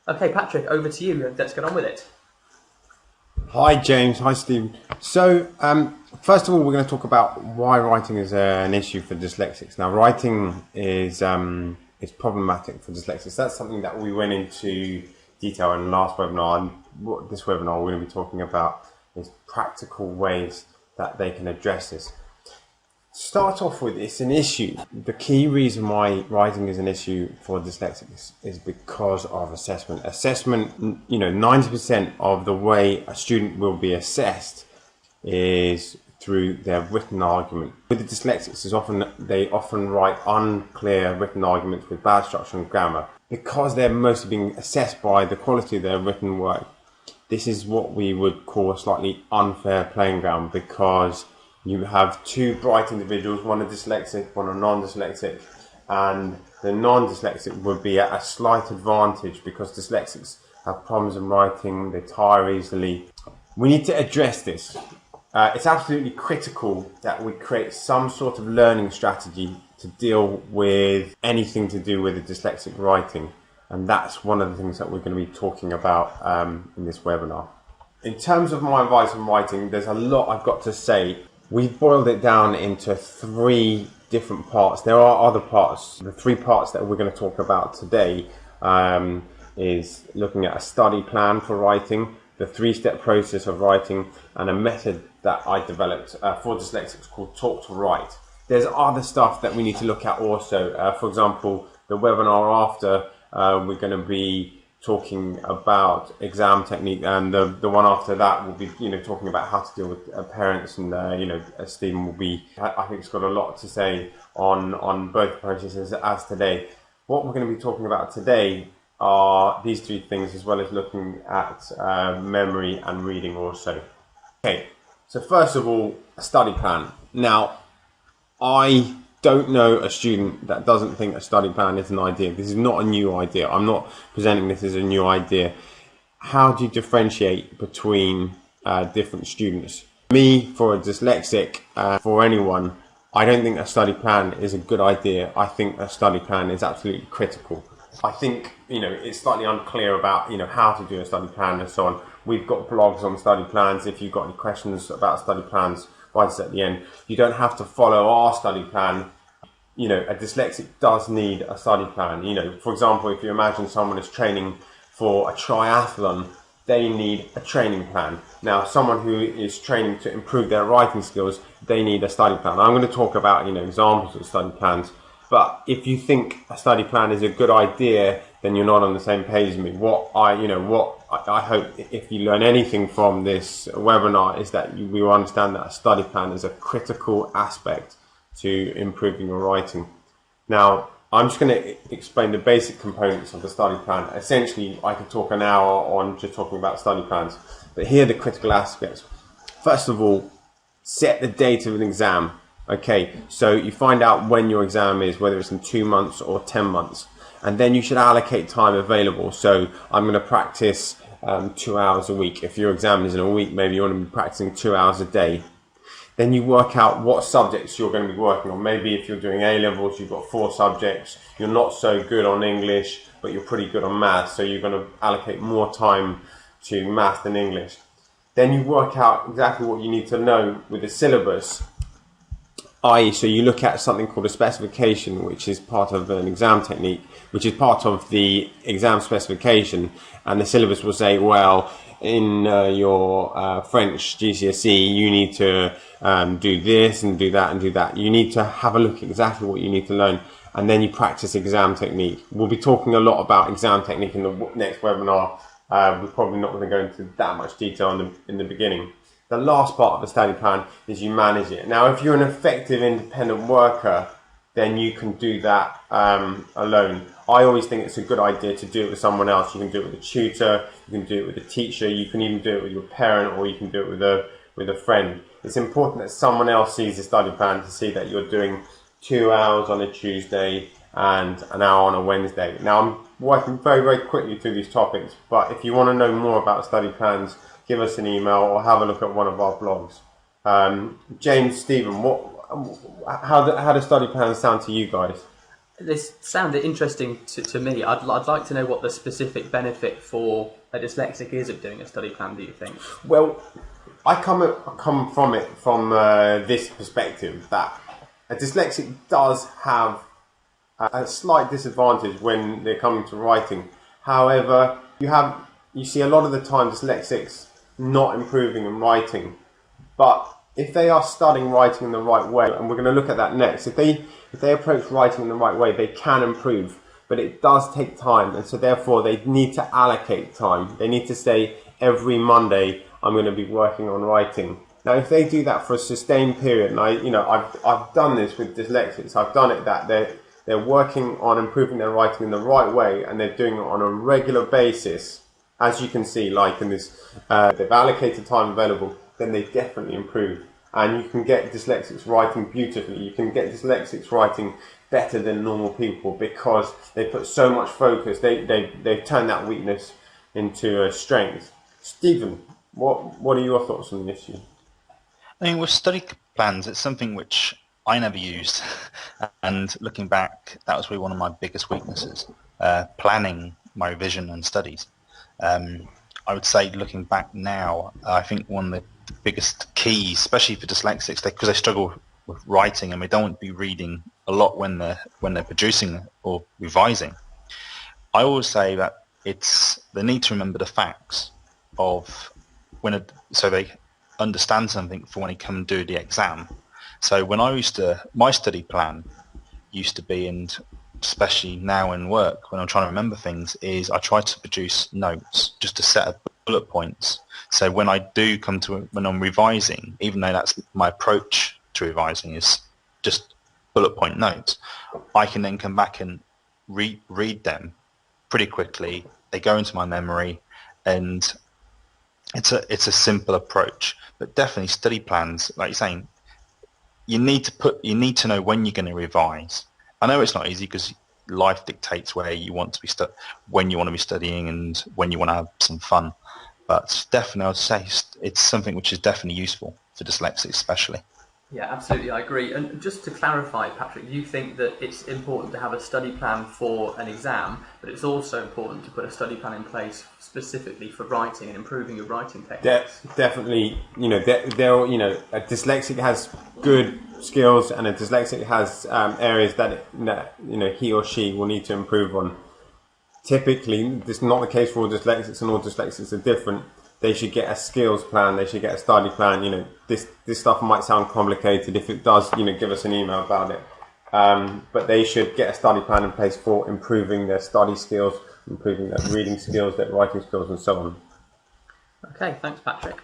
Okay, Patrick, over to you. Let's get on with it. Hi James, hi Steve. First of all, we're going to talk about why writing is an issue for dyslexics. Now, writing is problematic for dyslexics. That's something that we went into detail in the last webinar. And what this webinar we're going to be talking about is practical ways that they can address this. Start off with, it's an issue. The key reason why writing is an issue for dyslexics is because of assessment. Assessment, 90% of the way a student will be assessed is through their written argument. With the dyslexics, they often write unclear written arguments with bad structure and grammar. Because they're mostly being assessed by the quality of their written work, this is what we would call a slightly unfair playing ground, because you have two bright individuals, one a dyslexic, one a non-dyslexic, and the non-dyslexic would be at a slight advantage because dyslexics have problems in writing, they tire easily. We need to address this. It's absolutely critical that we create some sort of learning strategy to deal with anything to do with the dyslexic writing, and that's one of the things that we're going to be talking about in this webinar. In terms of my advice on writing, there's a lot I've got to say. We've boiled it down into three different parts. There are other parts. The three parts that we're going to talk about today is looking at a study plan for writing, the three-step process of writing, and a method that I developed for dyslexics called Talk to Write. There's other stuff that we need to look at also. For example, the webinar after, we're going to be talking about exam technique, and the one after that will be talking about how to deal with parents, and Stephen will be, I think, it's got a lot to say on both processes as today. What we're going to be talking about today are these three things, as well as looking at memory and reading also. Okay, so first of all, a study plan. Now, I don't know a student that doesn't think a study plan is an idea. This is not a new idea. I'm not presenting this as a new idea. How do you differentiate between different students? Me, for a dyslexic, for anyone, I don't think a study plan is a good idea. I think a study plan is absolutely critical. I think, it's slightly unclear about, how to do a study plan and so on. We've got blogs on study plans. If you've got any questions about study plans, write us at the end. You don't have to follow our study plan. A dyslexic does need a study plan. For example, if you imagine someone is training for a triathlon, they need a training plan. Now, someone who is training to improve their writing skills, they need a study plan. I'm going to talk about, examples of study plans. But if you think a study plan is a good idea, then you're not on the same page as me. What I hope, if you learn anything from this webinar, is that we will understand that a study plan is a critical aspect to improving your writing. Now, I'm just going to explain the basic components of the study plan. Essentially, I could talk an hour on just talking about study plans, but here are the critical aspects. First of all, set the date of an exam. Okay, so you find out when your exam is, whether it's in 2 months or 10 months, and then you should allocate time available. So I'm going to practice 2 hours a week. If your exam is in a week, maybe you want to be practicing 2 hours a day. Then you work out what subjects you're going to be working on. Maybe if you're doing A-levels, you've got 4 subjects. You're not so good on English, but you're pretty good on maths. So you're going to allocate more time to maths than English. Then you work out exactly what you need to know with the syllabus. So you look at something called a specification, which is part of an exam technique, which is part of the exam specification. And the syllabus will say, well, in your French GCSE, you need to do this and do that and do that. You need to have a look at exactly what you need to learn, and then you practice exam technique. We'll be talking a lot about exam technique in the next webinar. We're probably not going to go into that much detail in the beginning. The last part of the study plan is you manage it. Now, if you're an effective independent worker, then you can do that alone. I always think it's a good idea to do it with someone else. You can do it with a tutor, you can do it with a teacher, you can even do it with your parent, or you can do it with a friend. It's important that someone else sees the study plan to see that you're doing 2 hours on a Tuesday and an hour on a Wednesday. Now, I'm working very, very quickly through these topics, but if you want to know more about study plans, give us an email or have a look at one of our blogs. James, Stephen, how do study plans sound to you guys? This sounded interesting to me. I'd like to know what the specific benefit for a dyslexic is of doing a study plan, do you think? Well, I come from it from this perspective that a dyslexic does have a slight disadvantage when they're coming to writing. However, you see a lot of the time dyslexics not improving in writing, but if they are studying writing in the right way, and we're going to look at that next, if they approach writing in the right way, they can improve, but it does take time, and so therefore they need to allocate time. They need to say, every Monday I'm going to be working on writing. Now, if they do that for a sustained period, and I've done this with dyslexics, I've done it that they're working on improving their writing in the right way, and they're doing it on a regular basis. As you can see, like in this, they've allocated time available, then they definitely improve. And you can get dyslexics writing beautifully. You can get dyslexics writing better than normal people because they put so much focus. They turn that weakness into a strength. Stephen, what are your thoughts on the issue? I mean, with study plans, it's something which I never used. And looking back, that was really one of my biggest weaknesses, planning my revision and studies. I would say, looking back now, I think one of the biggest keys, especially for dyslexics, because they struggle with writing and they don't want to be reading a lot when they're producing or revising. I always say that they need to remember the facts of so they understand something for when they come and do the exam. So when my study plan used to be, and especially now in work when I'm trying to remember things, is I try to produce notes, just a set of bullet points. So when I do when I'm revising, even though that's my approach to revising is just bullet point notes, I can then come back and read them pretty quickly. They go into my memory, and it's a simple approach. But definitely study plans, like you're saying, you need to know when you're going to revise. I know it's not easy because life dictates where you want to be when you want to be studying and when you want to have some fun. But definitely, I would say it's something which is definitely useful for dyslexics, especially. Yeah, absolutely, I agree. And just to clarify, Patrick, you think that it's important to have a study plan for an exam, but it's also important to put a study plan in place specifically for writing and improving your writing techniques. Definitely, a dyslexic has good skills, and a dyslexic has areas that he or she will need to improve on. Typically, this is not the case for all dyslexics, and all dyslexics are different. They should get a skills plan. They should get a study plan. This stuff might sound complicated. If it does, give us an email about it. But they should get a study plan in place for improving their study skills, improving their reading skills, their writing skills, and so on. Okay, thanks, Patrick.